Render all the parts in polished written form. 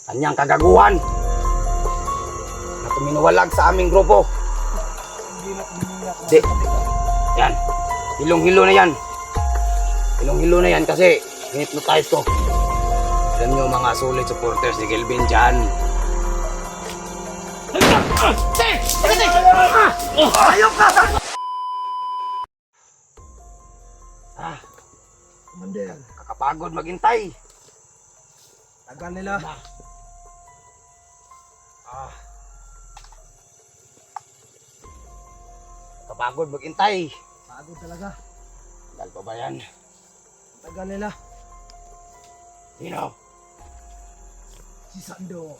Kanyang kagaguhan na tuminuwalag sa aming grupo. Di, yan. Hilong-hilo na yan. Hilong-hilo na yan kasi hinipnotize ko. Alam nyo mga solid supporters ni Kelvin dyan. Ayok ka! Commander, Kakapagod maghintay. tagal nila. Kakapagod maghintay. Pagod talaga. Tagal pa ba yan? Tagal nila. Sino? Si Sando.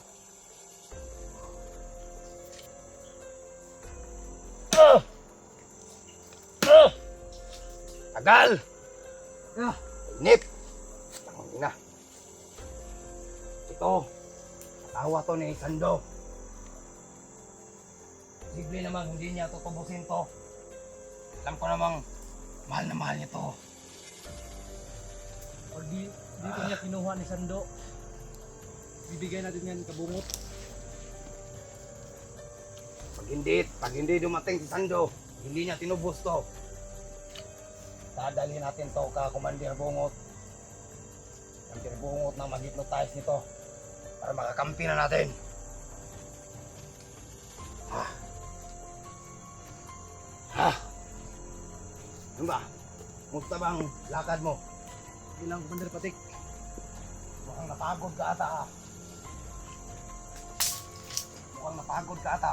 Tagal! Ah, Inip! Tangin na. Ito. Tawa to ni Sando. Posible namang hindi niya tutubusin to. Alam ko namang mahal na mahal niya to. or di ko niya kinuha ni Sando. Bibigay natin yan kabungot. Pag hindi dumating si Sando, hindi niya tinubos to. Dadalhin natin to ka Commander Bungot. Commander Bungot na mag-hypnotize nito para makakampi na natin. Ano ba? Musta bang lakad mo? Ilang Commander Patik. Mukhang napagod ka ata Mukhang napagod ka ata.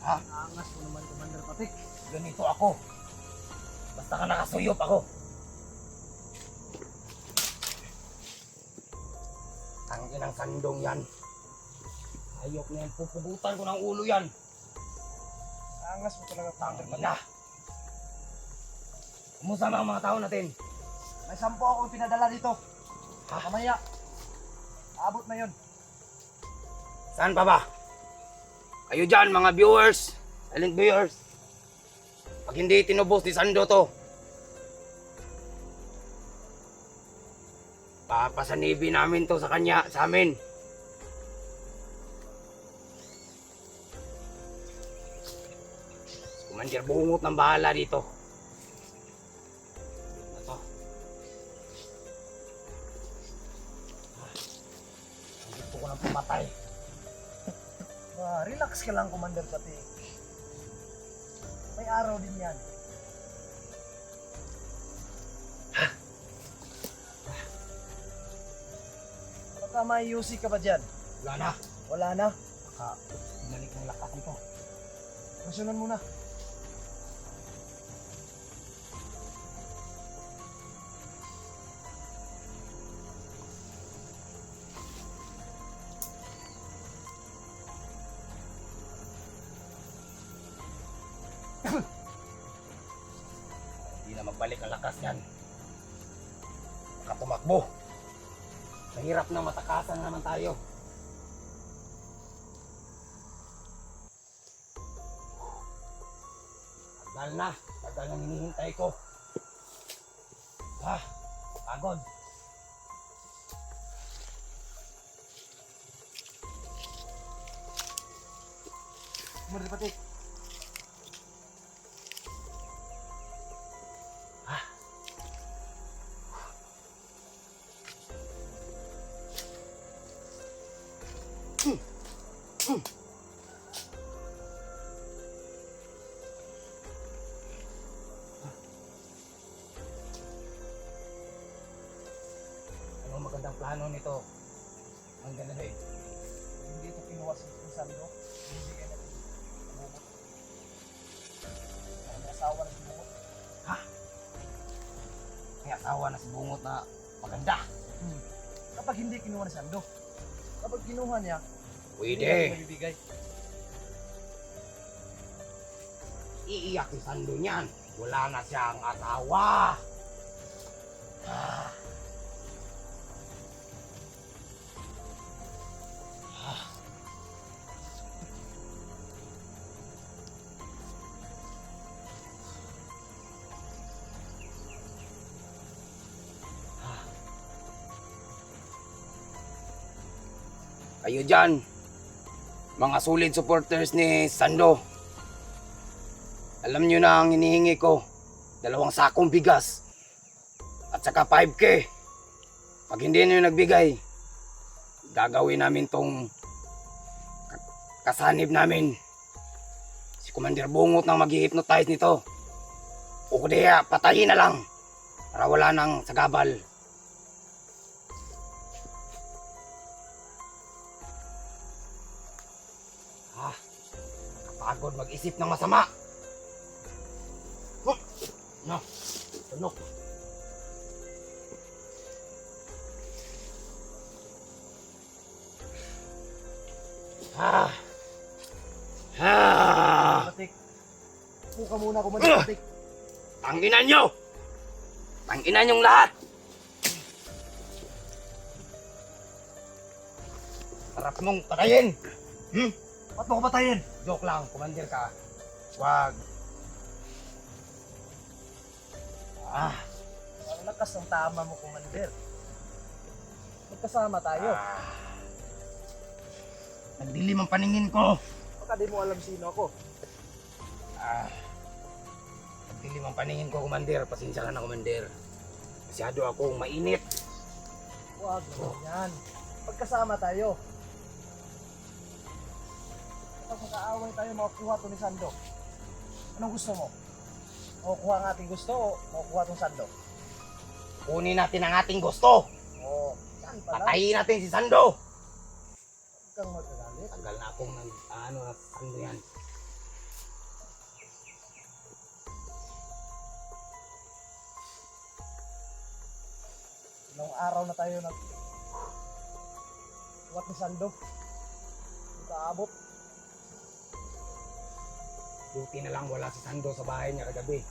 Angas mo naman Commander Patik. Ganito ako. Basta ka nakasuyop ako. Tangin ang Sandong yan. Ayok na yan. Pupugutan ko ng ulo yan. Angas mo talaga Commander Tangin Patik. na. Kumusta ang mga tao natin? May 10 akong pinadala dito. Mamaya. Abot na yun. Saan pa ba? Kayo dyan mga viewers, silent viewers. Pag hindi tinubos ni Sando to, papasanibi namin to sa kanya, sa amin. Commander Bungot ng bahala dito. Ito. Gusto ko nang pumatay. Relax ka lang Commander Patik. May araw din yan. Baka may UC ka ba dyan? Wala na. Wala na. Baka bumalik ng lakas nito. Masyonan muna. Hindi na magbalik ang lakas yan. Baka tumakbo. Mahirap na matakasan naman tayo. Tagal na. Tagal na hinihintay ko. Pagod. Commander Patik. Ano magandang plano nito? Ang ganda rin. Hindi ito kinuha si Sando. Bibigyan natin kabungot. May asawa na si Bungot. May asawa na si Bungot na maganda. Kapag hindi kinuha ni Sando. Kapag kinuha niya, Pwede. hindi natin mabibigay. Iiyak si Sando niyan. Wala na siyang asawa. Kayo dyan, mga solid supporters ni Sando. Alam nyo na ang hinihingi ko. 2 sakong bigas. At saka 5K. Pag hindi nyo nagbigay, gagawin namin tong kasanib namin. Si Commander Bungot nang mag-hypnotize nito. O kaya patayin na lang para wala nang sagabal. Nakapagod mag-isip ng masama. No, tunok. Patik. Upo ka muna, Commander Patik. Tanginan nyo! Tanginan yung lahat! Sarap mong patayin! Ba't mo ko patayin? Joke lang, Commander ka. Wag. Ang lakas ng tama mo, Commander. Magkasama tayo. Nagdilim ang paningin ko. Baka di mo alam sino ako. Nagdilim ang paningin ko, Commander. Pasensya ka na, Commander. Masyado akong mainit. Huwag naman yan. Magkasama tayo. Kapag magkaaway tayo, makukuha to ni Sando. Anong gusto mo? Makukuha ang ating gusto o makukuha tong Sando? Kunin natin ang ating gusto. Oo. Yan pala. Patayin natin si Sando. Huwag kang magagalit. Tagal na akong Sando yan. Ilang araw na tayo kuwat ni Sando. Kaabot. Buti na lang wala si Sando sa bahay niya kagabi.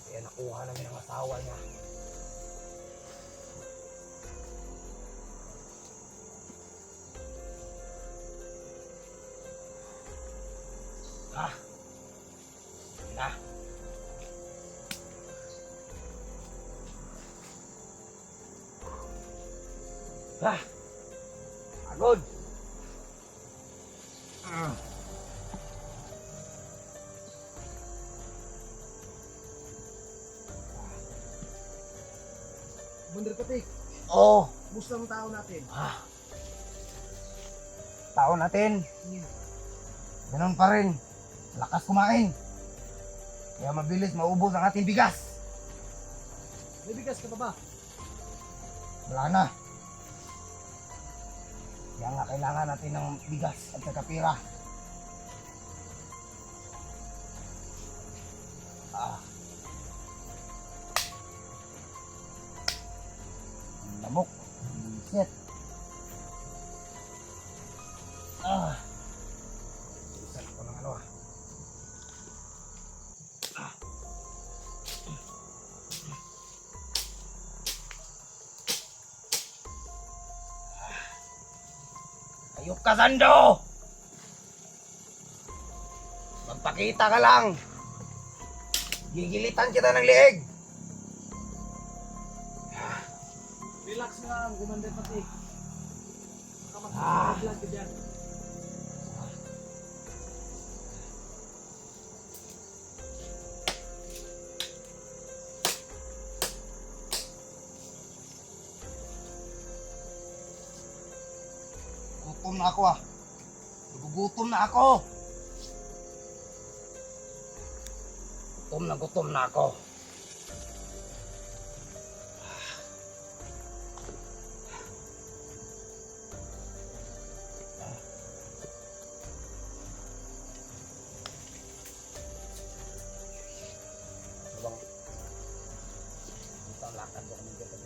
Kaya nakuha namin ang asawa niya. Na. Pagod. Commander Patik, Oh. musta ang tao natin? Tao natin. Ganun pa rin. Lakas kumain. Kaya mabilis maubos ang ating bigas. May bigas ka pa ba? Wala na. Kaya nga kailangan natin ng bigas at saka pira. Lamok. Shit. Isan ko ng ano. Ayok ka, Sando! Magpakita ka lang. Gigilitan kita ng liig. Relax lang, Commander Patik. Baka mag-vlog ka dyan. Gutom na ako Nagugutom na ako. Gutom na ako. Ito ang lakad ko kami dito.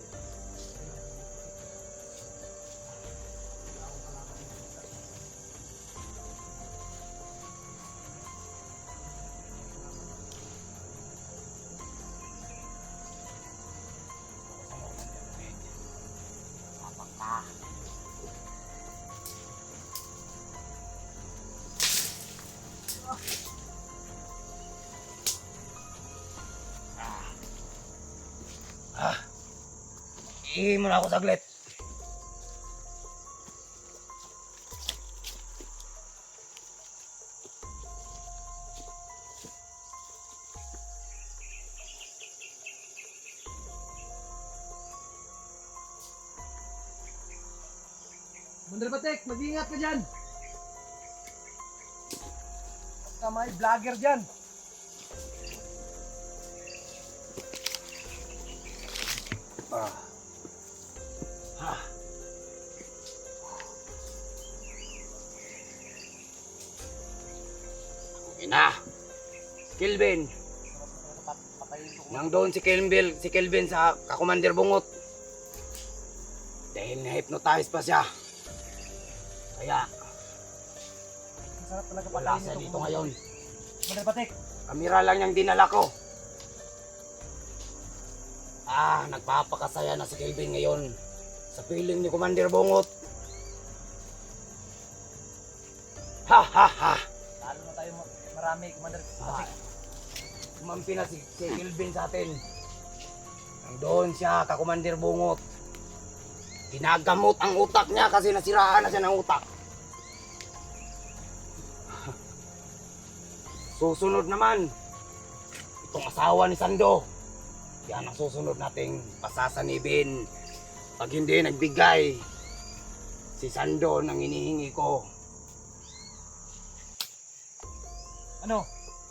Ihi mo na ako saglit. Commander Patek, mag-ingat ka dyan. Baka may vlogger dyan. Okay na. Kelvin. Nang doon si Kelvin sa Kakumandir Bungot. Dahil na-hypnotize pa siya. Kaya Ang sarap talaga wala patayin siya ito, dito Commander. ngayon. Commander Patek. Kamera lang niyang dinala ko. Nagpapakasaya na si Kelvin ngayon sa piling ni Commander Bungot. Ha ha ha! Lalo na tayo marami, Commander Patek. Kumampi na si Kelvin sa atin. Nandoon siya, Kakumandir Bungot. Ginagamot ang utak niya kasi nasiraan na siya ng utak. Susunod naman, itong asawa ni Sando. Yan ang susunod nating pasasanibin. Pag hindi nagbigay si Sando ng hinihingi ko. Ano?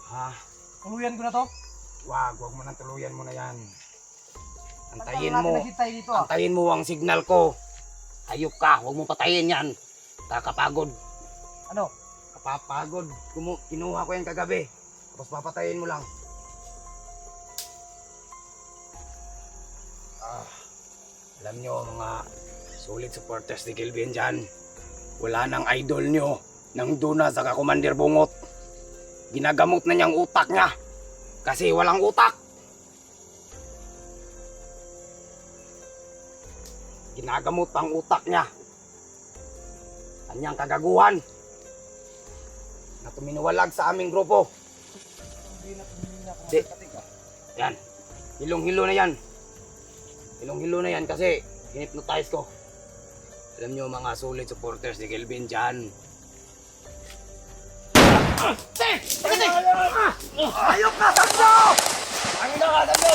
Ha? Tuluyan ko na to? Wag mo nang tuluyan mo na yan. Antayin Antayin mo. naghintay dito. Antayin mo ang signal ko. Hayop ka, huwag mo patayin yan. Kakapagod. Ano? Kapapagod. Kinuha ko yan kagabi. Tapos papatayin mo lang. Alam nyo mga solid supporters ni Kelvin dyan. Wala nang idol nyo nang duna sa Kakumandir Bungot. Ginagamot na niyang utak niya. Kasi walang utak. Ginagamot ang utak niya. Kanyang kagaguhan na tuminuwalag sa aming grupo. Hindi na Di. Commander Patek. Yan. Hilong-hilo na yan. Hilong-hilo na yan kasi hinipnotize ko. Alam nyo mga solid supporters ni Kelvin dyan. Ayok ka, Sando! Ang ina ka, Sando!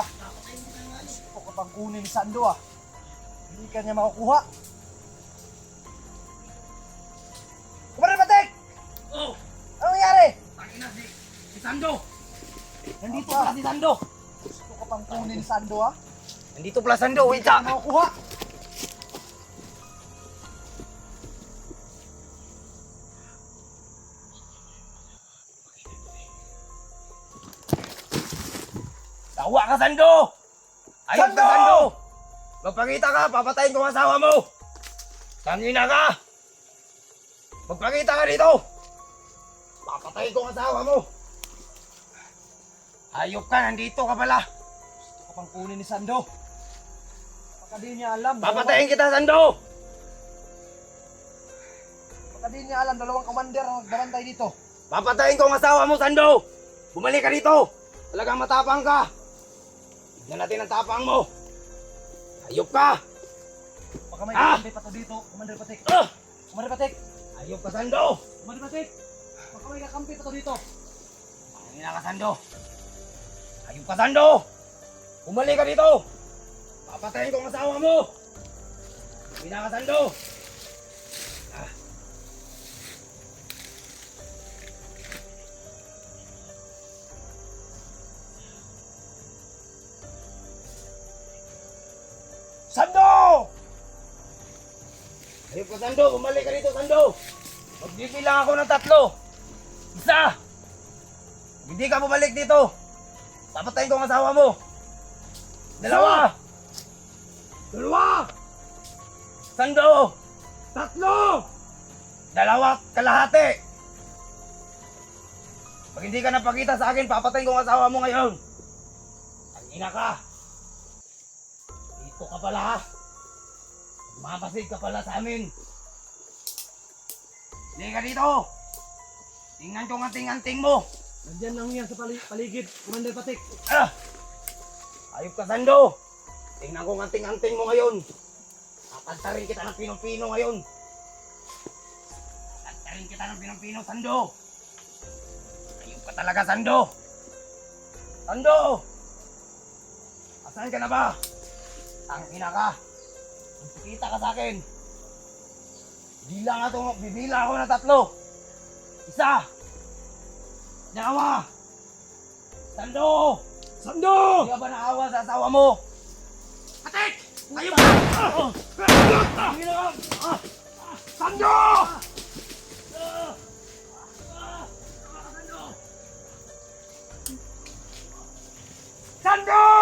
Ito ka bang kunin ni Sando ah. Hindi ka niya makukuha. Commander Patek! Oh! Ano nangyari? Ang ina si Sando! Nandito Apa? pala si Sando! Ito ka bang kunin ni Sando ah. Nandito pala Sando, wait Hindi ka lang! niya makukuha. Tawa ka, Sando! Ayok ka, Sando! Sando! Magpakita ka, papatayin ko ang asawa mo! Kanina ka! Magpakita ka dito! Papatayin ko ang asawa mo! Ayok ka, nandito ka pala! Ito ka bang kunin ni Sando. Baka di niya alam. Papatayin kita, Sando! Baka di niya alam. Dalawang commander ang nagbabantay dito. Papatayin ko ang asawa mo, Sando! Bumalik ka dito! Talagang matapang ka! Tignan natin ang tapang mo! Ayok ka! Baka may Ah! kakampi pa to dito. Commander Patek. Ah! Commander Patek. Ayok ka, Sando! Commander Patek. Baka may kakampi pa to dito. Pangina ka, Sando! Ayok ka, Sando! Bumalik ka dito! Papatayin ko ang asawa mo! Pangina ka, Sando! Sando! Ayok ka, Sando! Bumalik ka dito, Sando! Magbibilang ako ng 3. Isa! Hindi ka bumalik dito! Papatayin ko ang asawa mo! 2! 2! Sando! 3! 2 kalahati! Pag hindi ka napakita sa akin, papatayin ko ang asawa mo ngayon! Ang ina ka! Dito ka pala ha! Mamasig ka pala sa amin! Hindi ka dito! Tingnan ko ang anting-anting mo! Nandyan lang yan sa paligid. Commander Patek. Ah! Ayop ka, Sando! Tingnan ko ang anting-anting mo ngayon! Tatantarin kita ng pinong-pino ngayon! Tatantarin kita ng pinong-pino, Sando! Ayop ka talaga, Sando! Sando! Asan ka na ba? Tangina ka. Kita ka sa akin. Bibilang ako ng 3. 1. 2. Sando! Sando! Hindi ka ba naawa sa asawa mo? Patik! Kayo ba? Sando! Sando!